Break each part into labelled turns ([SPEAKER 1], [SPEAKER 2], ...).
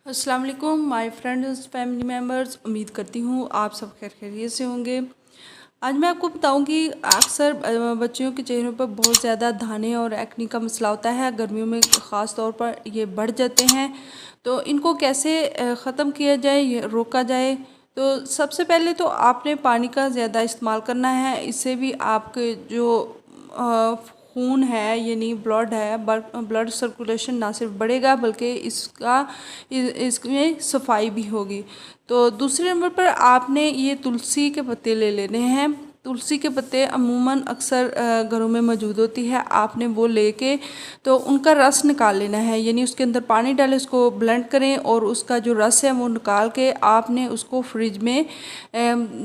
[SPEAKER 1] अस्सलाम वालेकुम my friends family members, उम्मीद करती हूँ आप सब खैर खैरियत से होंगे। आज मैं आपको बताऊंगी अक्सर बच्चियों के चेहरों पर बहुत ज़्यादा दाने और एक्ने का मसला होता है। गर्मियों में ख़ास तौर पर ये बढ़ जाते हैं, तो इनको कैसे ख़त्म किया जाए, ये रोका जाए। तो सबसे पहले तो आपने पानी का ज़्यादा इस्तेमाल करना है। इससे भी आपके जो खून है यानी ब्लड है, ब्लड सर्कुलेशन ना सिर्फ बढ़ेगा बल्कि इसमें सफाई भी होगी। तो दूसरे नंबर पर आपने ये तुलसी के पत्ते ले लेने हैं। तुलसी के पत्ते अमूमन अक्सर घरों में मौजूद होती है। आपने वो लेके तो उनका रस निकाल लेना है, यानी उसके अंदर पानी डालें, उसको ब्लेंड करें और उसका जो रस है वो निकाल के आपने उसको फ्रिज में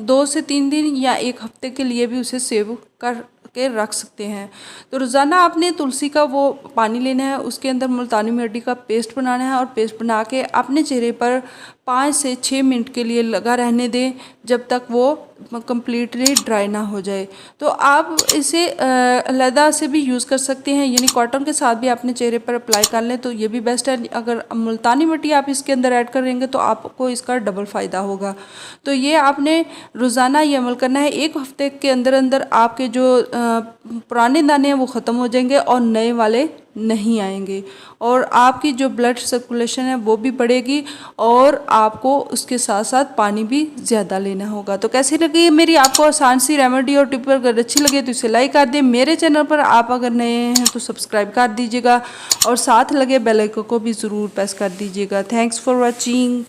[SPEAKER 1] 2 से 3 दिन या 1 हफ्ते के लिए भी उसे सेव कर के रख सकते हैं। तो रोज़ाना आपने तुलसी का वो पानी लेना है, उसके अंदर मुल्तानी मिट्टी का पेस्ट बनाना है और पेस्ट बना के अपने चेहरे पर 5 से 6 मिनट के लिए लगा रहने दें, जब तक वो कम्प्लीटली ड्राई ना हो जाए। तो आप इसे अलहदा से भी यूज़ कर सकते हैं, यानी कॉटन के साथ भी अपने चेहरे पर अप्लाई कर लें तो ये भी बेस्ट है। अगर मुल्तानी मिट्टी आप इसके अंदर ऐड करेंगे तो आपको इसका डबल फ़ायदा होगा। तो ये आपने रोज़ाना ये अमल करना है। 1 हफ्ते के अंदर अंदर आपके जो पुराने दाने हैं वो ख़त्म हो जाएंगे और नए वाले नहीं आएंगे, और आपकी जो ब्लड सर्कुलेशन है वो भी बढ़ेगी, और आपको उसके साथ साथ पानी भी ज़्यादा लेना होगा। तो कैसी लगी मेरी आपको आसान सी रेमेडी और टिप? अगर अच्छी लगे तो इसे लाइक कर दें। मेरे चैनल पर आप अगर नए हैं तो सब्सक्राइब कर दीजिएगा और साथ लगे बेल आइकन को भी ज़रूर प्रेस कर दीजिएगा। Thanks for watching.